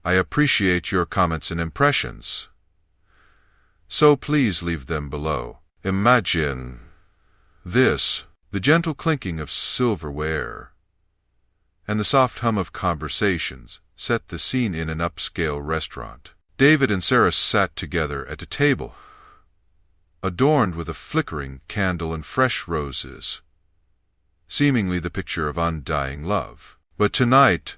I appreciate your comments and impressions, so please leave them below. Imagine this, the gentle clinking of silverware and the soft hum of conversations set the scene in an upscale restaurant. David and Sarah sat together at a table, adorned with a flickering candle and fresh roses, seemingly the picture of undying love. But tonight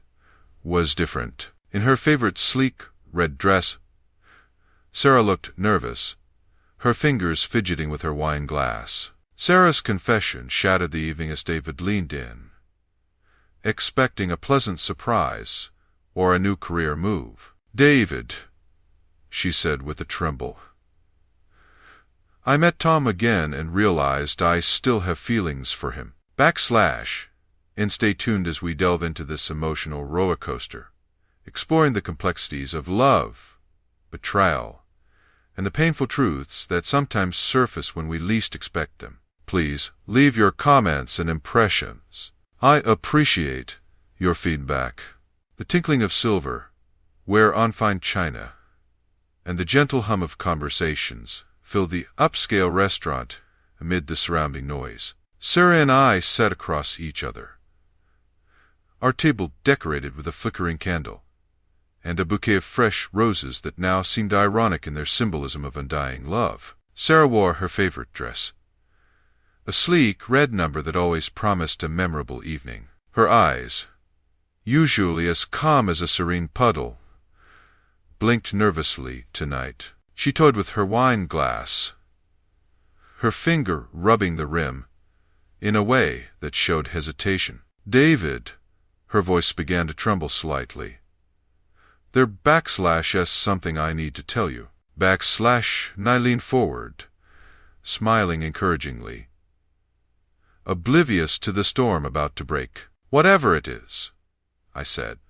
was different. In her favorite sleek red dress, Sarah looked nervous, her fingers fidgeting with her wine glass. Sarah's confession shattered the evening as David leaned in, expecting a pleasant surprise or a new career move. "David," she said with a tremble, "I met Tom again and realized I still have feelings for him." And stay tuned as we delve into this emotional roller coaster, exploring the complexities of love, betrayal, and the painful truths that sometimes surface when we least expect them. Please leave your comments and impressions. I appreciate your feedback. The tinkling of silver, ware on fine china, and the gentle hum of conversations filled the upscale restaurant amid the surrounding noise. Sarah and I sat across each other, our table decorated with a flickering candle and a bouquet of fresh roses that now seemed ironic in their symbolism of undying love. Sarah wore her favorite dress, a sleek red number that always promised a memorable evening. Her eyes, usually as calm as a serene puddle, blinked nervously tonight. She toyed with her wine glass, her finger rubbing the rim in a way that showed hesitation. "David," her voice began to tremble slightly, "there / something I need to tell you." And I leaned forward, smiling encouragingly, oblivious to the storm about to break. "Whatever it is," I said,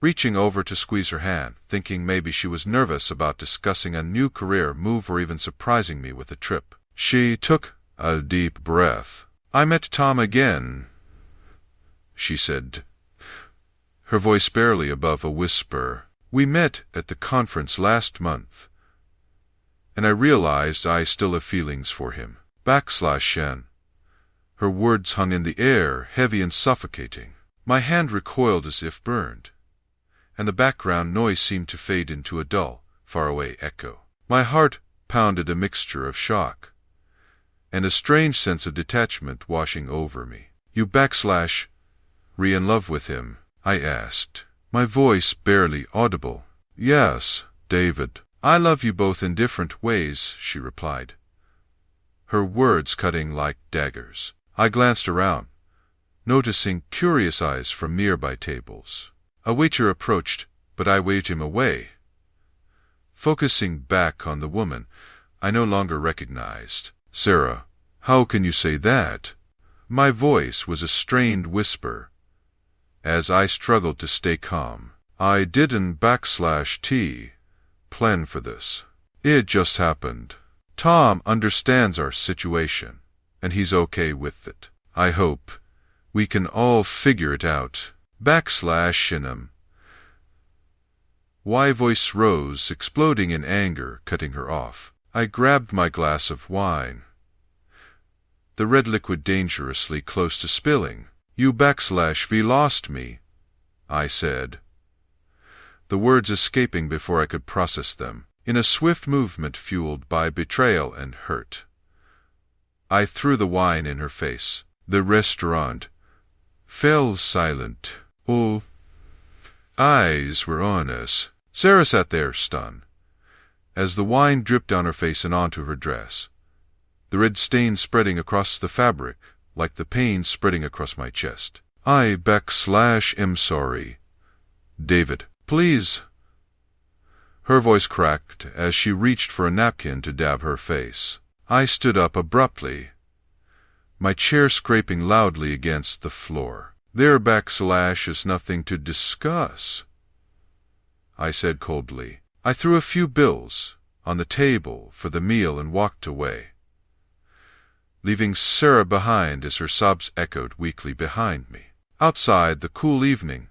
reaching over to squeeze her hand, thinking maybe she was nervous about discussing a new career move or even surprising me with a trip. She took a deep breath. "I met Tom again," she said, her voice barely above a whisper. "We met at the conference last month, and I realized I still have feelings for him." / Her words hung in the air, heavy and suffocating. My hand recoiled as if burned, and the background noise seemed to fade into a dull, faraway echo. My heart pounded, a mixture of shock and a strange sense of detachment washing over me. "You / in love with him?" I asked, my voice barely audible. "Yes, David. I love you both in different ways," she replied, her words cutting like daggers. I glanced around, noticing curious eyes from nearby tables. A waiter approached, but I waved him away, focusing back on the woman I no longer recognized. "Sarah, how can you say that?" My voice was a strained whisper as I struggled to stay calm. "I didn't plan for this. It just happened. Tom understands our situation, and he's okay with it. I hope we can all figure it out." / My voice rose, exploding in anger, cutting her off. I grabbed my glass of wine, the red liquid dangerously close to spilling. "You / lost me," I said, the words escaping before I could process them. In a swift movement fueled by betrayal and hurt, I threw the wine in her face. The restaurant fell silent. All eyes were on us. Sarah sat there, stunned, as the wine dripped down her face and onto her dress, the red stain spreading across the fabric like the pain spreading across my chest. "I am sorry. David, please." Her voice cracked as she reached for a napkin to dab her face. I stood up abruptly, my chair scraping loudly against the floor. "There is nothing to discuss," I said coldly. I threw a few bills on the table for the meal and walked away, leaving Sarah behind as her sobs echoed weakly behind me. Outside, the cool evening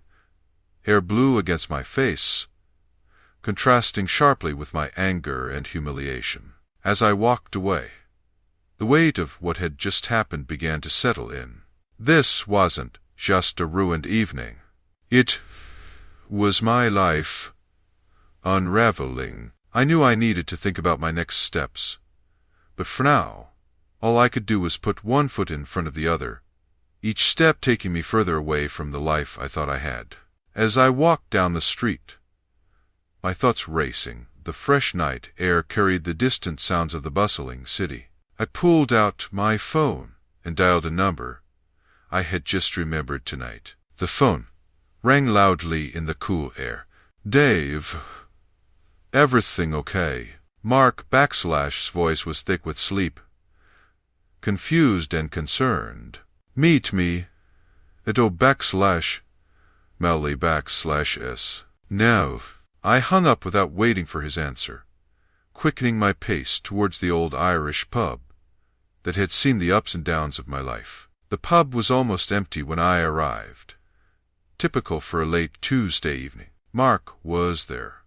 air blew against my face, contrasting sharply with my anger and humiliation. As I walked away, the weight of what had just happened began to settle in. This wasn't just a ruined evening. It was my life unraveling. I knew I needed to think about my next steps, but for now, all I could do was put one foot in front of the other, each step taking me further away from the life I thought I had. As I walked down the street, my thoughts racing, the fresh night air carried the distant sounds of the bustling city. I pulled out my phone and dialed a number I had just remembered tonight. The phone rang loudly in the cool air. "Dave, everything okay?" Mark's voice was thick with sleep, confused and concerned. "Meet me at O_Mally_S. Now." I hung up without waiting for his answer, quickening my pace towards the old Irish pub that had seen the ups and downs of my life. The pub was almost empty when I arrived, typical for a late Tuesday evening. Mark was there,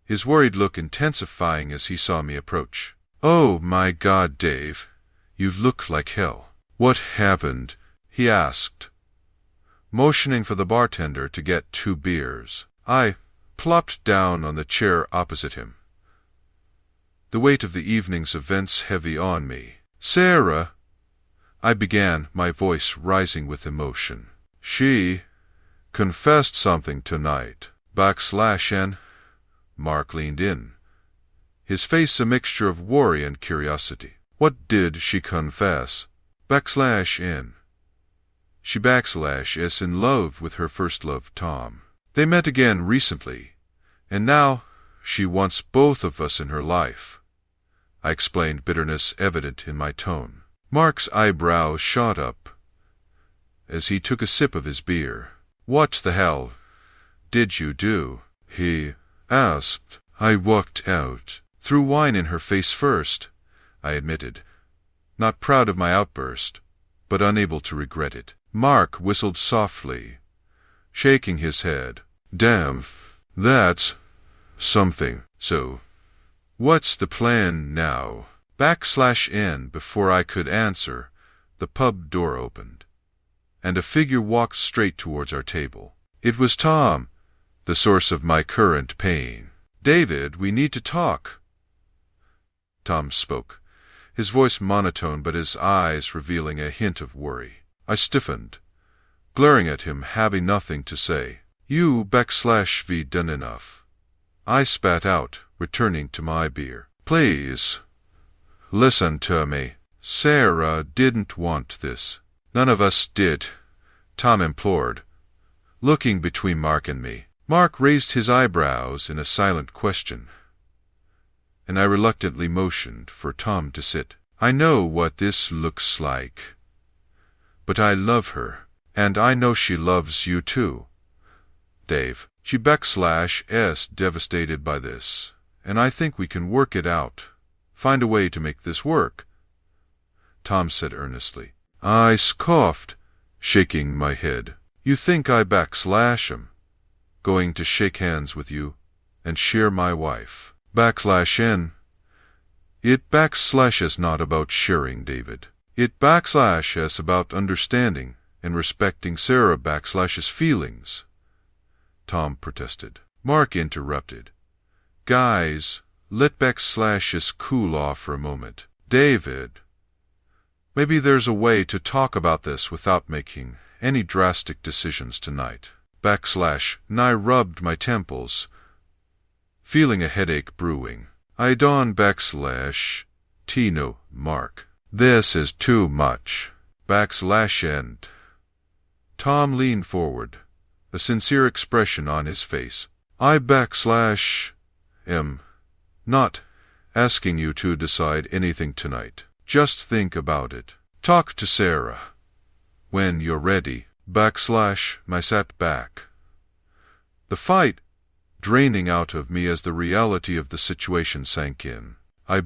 his worried look intensifying as he saw me approach. "Oh my God, Dave, you look like hell. What happened?" he asked, motioning for the bartender to get 2 beers. I plopped down on the chair opposite him, the weight of the evening's events heavy on me. "Sarah," I began, my voice rising with emotion. "She confessed something tonight." /N. Mark leaned in, his face a mixture of worry and curiosity. "What did she confess?" /N. She /is in love with her first love, Tom. They met again recently, and now she wants both of us in her life. I explained, bitterness evident in my tone. Mark's eyebrows shot up as he took a sip of his beer. "What the hell did you do?" he asked. "I walked out." "Threw wine in her face first," I admitted, not proud of my outburst, but unable to regret it. Mark whistled softly, shaking his head. "Damn, that's something. So, what's the plan now?" /N. Before I could answer, the pub door opened, and a figure walked straight towards our table. It was Tom, the source of my current pain. "David, we need to talk." Tom spoke, his voice monotone but his eyes revealing a hint of worry. I stiffened, glaring at him, having nothing to say. "You /V done enough," I spat out, returning to my beer. "Please, listen to me. Sarah didn't want this." "None of us did," Tom implored, looking between Mark and me. Mark raised his eyebrows in a silent question, and I reluctantly motioned for Tom to sit. "I know what this looks like, but I love her, and I know she loves you too, Dave. She /S devastated by this, and I think we can work it out. Find a way to make this work," Tom said earnestly. I scoffed, shaking my head. "You think I /am going to shake hands with you and share my wife?" /N. It /is not about sharing, David. It /is about understanding and respecting Sarah /'s feelings," Tom protested. Mark interrupted. "Guys, let /s cool off for a moment. David, maybe there's a way to talk about this without making any drastic decisions tonight." And I rubbed my temples, feeling a headache brewing. I don't Tino, Mark. This is too much. /N. Tom leaned forward, a sincere expression on his face. I am not asking you to decide anything tonight. Just think about it. Talk to Sarah when you're ready. I sat back, the fight draining out of me as the reality of the situation sank in. I a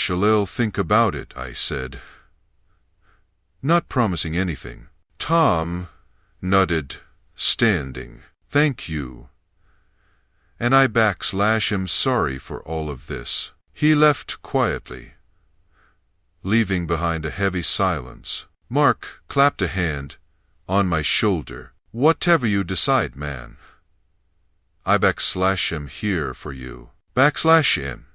little think about it, I said, not promising anything. Tom nodded, standing. Thank you. And I am sorry for all of this. He left quietly, leaving behind a heavy silence. Mark clapped a hand on my shoulder. Whatever you decide, man. I am here for you. In.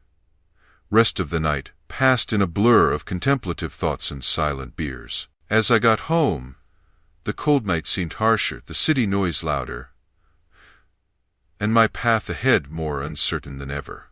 Rest of the night passed in a blur of contemplative thoughts and silent beers. As I got home, the cold night seemed harsher, the city noise louder, and my path ahead more uncertain than ever.